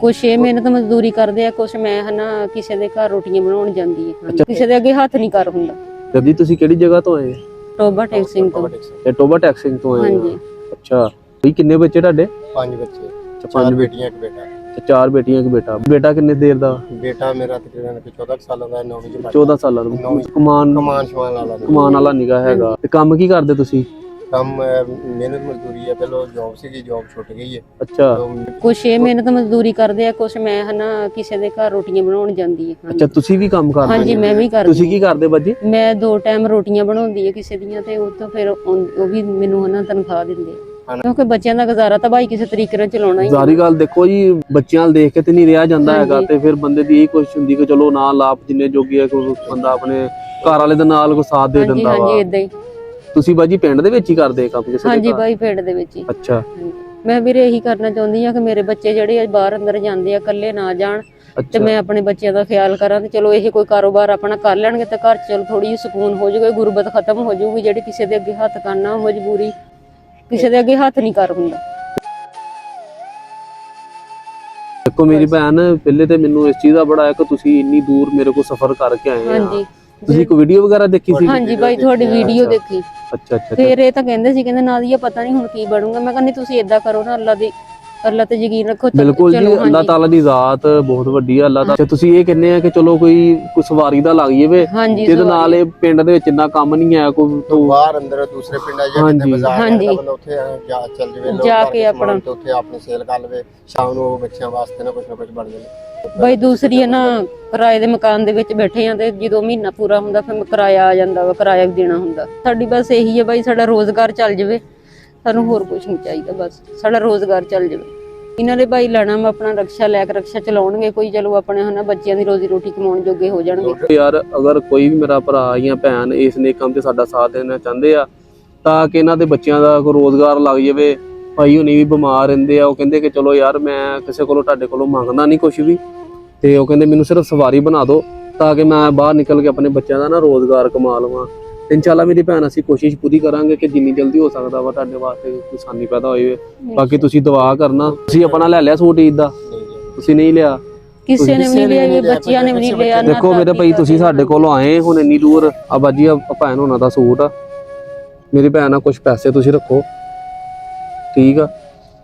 ਕੁਛ ਇਹ ਮਿਹਨਤ ਮਜ਼ਦੂਰੀ ਕਰਦੇ ਆ, ਕੁਛ ਮੈਂ ਹਨਾ ਕਿਸੇ ਦੇ ਘਰ ਰੋਟੀਆਂ ਬਣਾਉਣ ਜਾਂਦੀ ਹੈ। ਕਿਸੇ ਦੇ ਅੱਗੇ ਹੱਥ ਨਹੀਂ ਕਰ ਹੁੰਦਾ। ਜੱਦੀ ਤੁਸੀਂ ਕਿਹੜੀ ਜਗ੍ਹਾ ਤੋਂ ਆਏ? ਟੋਬਾ ਟੈਕਸਿੰਗ ਤੋਂ। ਇਹ ਟੋਬਾ ਟੈਕਸਿੰਗ ਤੋਂ ਆਏ ਹੋ? ਹਾਂਜੀ। ਅੱਛਾ, ਵੀ ਕਿੰਨੇ ਬੱਚੇ ਤੁਹਾਡੇ? 5 ਬੱਚੇ, ਪੰਜ 4 ਬੇਟੀਆਂ ਇੱਕ ਬੇਟਾ। 4 ਬੇਟੀਆਂ ਇੱਕ ਬੇਟਾ। ਬੇਟਾ ਕਿੰਨੇ ਦੇਰ ਦਾ? ਬੇਟਾ ਮੇਰਾ ਤਕਰੀਬਨ 14 ਸਾਲਾਂ ਦਾ, 9ਵੀਂ ਚ ਪੜ੍ਹਦਾ। 14 ਸਾਲਾਂ ਦਾ। ਕਮਾਨ ਵਾਲਾ ਨਿਗਾ ਹੈਗਾ। ਤੇ ਕੰਮ ਕੀ ਕਰਦੇ ਤੁਸੀਂ? ਕੰਮ ਮਿਹਨਤ ਮਜ਼ਦੂਰੀ ਹੈ। ਪਹਿਲਾਂ ਜੌਬ ਸੀਗੀ, ਜੌਬ ਛੁੱਟ ਗਈ ਹੈ। ਅੱਛਾ, ਕੁਛ ਇਹ ਮਿਹਨਤ ਮਜ਼ਦੂਰੀ ਕਰਦੇ ਆ, ਕੁਛ ਮੈਂ ਹਨਾ ਕਿਸੇ ਦੇ ਘਰ ਰੋਟੀਆਂ ਬਣਾਉਣ ਜਾਂਦੀ ਹੈ। ਅੱਛਾ, ਤੁਸੀਂ ਵੀ ਕੰਮ ਕਰਦੇ? ਹਾਂਜੀ, ਮੈਂ ਵੀ ਕਰਦੀ। ਤੁਸੀਂ ਕੀ ਕਰਦੇ ਬਾਜੀ? ਮੈਂ 2 ਟਾਈਮ ਰੋਟੀਆਂ ਬਣਾਉਂਦੀ ਹੈ ਕਿਸੇ ਦੀਆਂ, ਤੇ ਉਹ ਤੋਂ ਫਿਰ ਉਹ ਵੀ ਮੈਨੂੰ ਹਨਾ ਤਨਖਾਹ ਦਿੰਦੇ ਆ, ਕਿਉਂਕਿ ਬੱਚਿਆਂ ਦਾ ਗੁਜ਼ਾਰਾ ਤਾਂ ਭਾਈ ਕਿਸੇ ਤਰੀਕੇ ਨਾਲ ਚਲਾਉਣਾ ਹੀ। ਸਾਰੀ ਗੱਲ ਦੇਖੋ ਜੀ, ਬੱਚਿਆਂ ਵੱਲ ਦੇਖ ਕੇ ਤੇ ਨਹੀਂ ਰਿਹਾ ਜਾਂਦਾ ਹੈਗਾ, ਤੇ ਫਿਰ ਬੰਦੇ ਦੀ ਇਹ ਕੋਸ਼ਿਸ਼ ਹੁੰਦੀ ਕਿ ਚਲੋ ਨਾਲ ਆਪ ਜਿੰਨੇ ਜੋਗੀ ਹੈ ਕੋਈ ਬੰਦਾ ਆਪਣੇ ਘਰ ਵਾਲੇ ਦੇ ਨਾਲ ਕੋਈ ਸਾਥ ਦੇ ਦਿੰਦਾ ਵਾ। ਹਾਂਜੀ, ਇਦਾਂ ਹੀ। ਤੁਸੀਂ ਬਾਜੀ ਪਿੰਡ ਦੇ ਵਿੱਚ ਹੀ ਕਰਦੇ ਕੰਮ ਕਿਸੇ ਦੇ? ਹਾਂਜੀ ਭਾਈ, ਪਿੰਡ ਦੇ ਵਿੱਚ ਹੀ। ਅੱਛਾ। ਮੈਂ ਵੀਰੇ ਇਹੀ ਕਰਨਾ ਚਾਹੁੰਦੀ ਆ ਕਿ ਮੇਰੇ ਬੱਚੇ ਜਿਹੜੇ ਬਾਹਰ ਅੰਦਰ ਜਾਂਦੇ ਆ ਇਕੱਲੇ ਨਾ ਜਾਣ, ਤੇ ਮੈਂ ਆਪਣੇ ਬੱਚਿਆਂ ਦਾ ਖਿਆਲ ਕਰਾਂ। ਤੇ ਚਲੋ ਇਹ ਕੋਈ ਕਾਰੋਬਾਰ ਆਪਣਾ ਕਰ ਲੈਣਗੇ ਤਾਂ ਘਰ ਚ ਚਲੋ ਥੋੜੀ ਜਿਹੀ ਸਕੂਨ ਹੋ ਜਾਊਗਾ, ਗੁਰਬਤ ਖਤਮ ਹੋ ਜਾਊਗੀ, ਜਿਹੜੀ ਕਿਸੇ ਦੇ ਅੱਗੇ ਹੱਥ ਕਰਨਾ ਮਜਬੂਰੀ, ਕਿਸੇ ਦੇ ਅੱਗੇ ਹੱਥ ਨਹੀਂ ਕਰ ਹੁੰਦਾ। ਦੇਖੋ ਮੇਰੀ ਭੈਣ, ਪਹਿਲੇ ਤੇ ਮੈਨੂੰ ਇਸ ਚੀਜ਼ ਦਾ ਬੜਾ ਹੈ ਕਿ ਤੁਸੀਂ ਇੰਨੀ ਦੂਰ ਮੇਰੇ ਕੋਲ ਸਫ਼ਰ ਕਰਕੇ ਆਏ ਆ। ਹਾਂਜੀ। ਤੁਸੀਂ ਕੋਈ ਵੀਡੀਓ ਵਗੈਰਾ ਦੇਖੀ ਸੀ? ਹਾਂਜੀ ਭਾਈ, ਤੁਹਾਡੀ ਵੀਡੀਓ ਦੇਖੀ। ਅੱਛਾ ਅੱਛਾ। ਫਿਰ ਇਹ ਤਾਂ ਕਹਿੰਦੇ ਨਾਦੀਆ ਪਤਾ ਨਹੀਂ ਹੁਣ ਕੀ ਬਣੂਗਾ। ਮੈਂ ਕਹਿੰਦੀ ਤੁਸੀਂ ਏਦਾਂ ਕਰੋ ਨਾ, ਅੱਲਾ ਤੇ ਯਕੀਨ ਰੱਖੋ। ਬਿਲਕੁਲ ਜੀ, ਅੱਲਾਹ ਤਾਲਾ ਦੀ ਜ਼ਾਤ ਬਹੁਤ ਵੱਡੀ ਹੈ। ਅੱਲਾਹ ਦਾ ਤੁਸੀਂ ਇਹ ਕਹਿੰਦੇ ਆ ਕਿ ਚਲੋ ਕੋਈ ਸਵਾਰੀ ਦਾ ਲੱਗ ਜਾਵੇ, ਜਿਹਦੇ ਨਾਲ ਇਹ ਪਿੰਡ ਦੇ ਵਿੱਚ ਇੰਨਾ ਕੰਮ ਨਹੀਂ ਹੈ, ਕੋਈ ਬਾਹਰ ਅੰਦਰ ਦੂਸਰੇ ਪਿੰਡਾਂ ਜਾਂ ਕਿਤੇ ਬਾਜ਼ਾਰ ਦਾ ਬੰਦਾ ਉੱਥੇ ਚੱਲ ਜਾਵੇ, ਜਾ ਕੇ ਆਪਣਾ ਉੱਥੇ ਆਪਣੀ ਸੇਲ ਕਰ ਲਵੇ, ਸ਼ਾਮ ਨੂੰ ਬੱਚਿਆਂ ਵਾਸਤੇ ਨਾ ਕੁਝ ਬਣ ਜਾਵੇ। ਬਾਈ ਦੂਸਰੀ ਹੈ ਨਾ, ਕਿਰਾਏ ਦੇ ਮਕਾਨ ਦੇ ਵਿੱਚ ਬੈਠੇ ਆ, ਤੇ ਜਦੋਂ ਮਹੀਨਾ ਪੂਰਾ ਹੁੰਦਾ ਫਿਰ ਕਿਰਾਇਆ ਆ ਜਾਂਦਾ ਵਾ, ਕਿਰਾਇਆ ਵੀ ਦੇਣਾ ਹੁੰਦਾ। ਸਾਡੀ ਬਸ ਇਹੀ ਹੈ ਬਾਈ, ਸਾਡਾ ਰੋਜ਼ਗਾਰ ਚੱਲ ਜਾਵੇ, ਸਾਨੂੰ ਹੋਰ ਕੁਝ ਨਹੀਂ ਚਾਹੀਦਾ, ਬਸ ਸਾਡਾ ਰੋਜ਼ਗਾਰ ਚੱਲ ਜਾਵੇ। ਇਹਨਾਂ ਦੇ ਭਾਈ ਲੈਣਾ ਮੈਂ ਆਪਣਾ ਰਕਸ਼ਾ ਲੈ ਕੇ ਰਕਸ਼ਾ ਚਲਾਉਣਗੇ, ਕੋਈ ਚਲੋ ਆਪਣੇ ਹਨਾ ਬੱਚਿਆਂ ਦੀ ਰੋਜ਼ੀ ਰੋਟੀ ਕਮਾਉਣ ਜੋਗੇ ਹੋ ਜਾਣਗੇ। ਯਾਰ ਅਗਰ ਕੋਈ ਵੀ ਮੇਰਾ ਭਰਾ ਜਾਂ ਭੈਣ ਇਸ ਨੇਕ ਕੰਮ ਤੇ ਸਾਡਾ ਸਾਥ ਦੇਣਾ ਚਾਹੁੰਦੇ ਆ, ਤਾਂ ਕਿ ਇਹਨਾਂ ਦੇ ਬੱਚਿਆਂ ਦਾ ਕੋਈ ਰੋਜ਼ਗਾਰ ਲੱਗ ਜਾਵੇ। ਭਾਈ ਹੁਣੀ ਵੀ ਬਿਮਾਰ ਰਹਿੰਦੇ ਆ, ਉਹ ਕਹਿੰਦੇ ਕਿ ਚਲੋ ਯਾਰ ਮੈਂ ਕਿਸੇ ਕੋਲੋਂ ਤੁਹਾਡੇ ਕੋਲੋਂ ਮੰਗਦਾ ਨਹੀਂ ਕੁਛ ਵੀ, ਤੇ ਉਹ ਕਹਿੰਦੇ ਮੈਨੂੰ ਸਿਰਫ ਸਵਾਰੀ ਬਣਾ ਦਿਓ ਤਾਂ ਕਿ ਮੈਂ ਬਾਹਰ ਨਿਕਲ ਕੇ ਆਪਣੇ ਬੱਚਿਆਂ ਦਾ ਨਾ ਰੋਜ਼ਗਾਰ ਕਮਾ ਲਵਾਂ। ਇਨਸ਼ਾਅੱਲਾ ਮੇਰੀ ਭੈਣ, ਅਸੀਂ ਕੋਸ਼ਿਸ਼ ਪੂਰੀ ਕਰਾਂਗੇ ਕਿ ਜਿੰਨੀ ਜਲਦੀ ਹੋ ਸਕਦਾ ਵਾ ਤੁਹਾਡੇ ਵਾਸਤੇ ਆਸਾਨੀ ਪੈਦਾ ਹੋਏ। ਬਾਕੀ ਤੁਸੀਂ ਦੁਆ ਕਰਨਾ। ਤੁਸੀਂ ਆਪਣਾ ਲੈ ਲਿਆ ਸੂਟ ਈਦ ਦਾ? ਤੁਸੀਂ ਨਹੀਂ ਲਿਆ? ਕਿਸੇ ਨੇ ਵੀ ਨਹੀਂ ਲਿਆ, ਬੱਚਿਆਂ ਨੇ ਵੀ ਨਹੀਂ ਲਿਆ। ਦੇਖੋ ਮੇਰੇ ਭਾਈ, ਤੁਸੀਂ ਸਾਡੇ ਕੋਲੋਂ ਆਏ ਹੁਣ ਇੰਨੀ ਦੂਰ, ਆ ਬਾਜੀ ਆ ਭੈਣ ਹੋਣਾ ਦਾ ਸੂਟ ਆ। ਮੇਰੀ ਭੈਣ ਆ, ਕੁਝ ਪੈਸੇ ਤੁਸੀਂ ਰੱਖੋ, ਠੀਕ ਆ?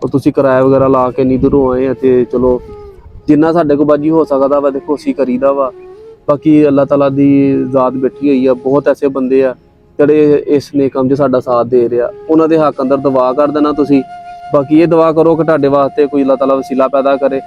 ਔਰ ਤੁਸੀਂ ਕਿਰਾਇਆ ਵਗੈਰਾ ਲਾ ਕੇ ਇੰਨੀ ਦੂਰੋਂ ਆਏ ਆ, ਤੇ ਚਲੋ ਜਿੰਨਾ ਸਾਡੇ ਕੋਲ ਬਾਜੀ ਹੋ ਸਕਦਾ ਵਾ ਦੇਖੋ ਅਸੀਂ ਕਰੀਦਾ ਵਾ। ਬਾਕੀ ਅੱਲਾਹ ਤਾਲਾ ਦੀ ਜ਼ਾਤ ਬੈਠੀ ਹੋਈ ਆ, ਬਹੁਤ ਐਸੇ ਬੰਦੇ ਆ ਜਿਹੜੇ ਇਸ ਨੇਕ ਕੰਮ 'ਚ ਸਾਡਾ ਸਾਥ ਦੇ ਰਿਹਾ, ਉਹਨਾਂ ਦੇ ਹੱਕ ਅੰਦਰ ਦੁਆ ਕਰ ਦੇਣਾ ਤੁਸੀਂ। ਬਾਕੀ ਇਹ ਦੁਆ ਕਰੋ ਕਿ ਤੁਹਾਡੇ ਵਾਸਤੇ ਕੋਈ ਅੱਲਾਹ ਤਾਲਾ ਵਸੀਲਾ ਪੈਦਾ ਕਰੇ,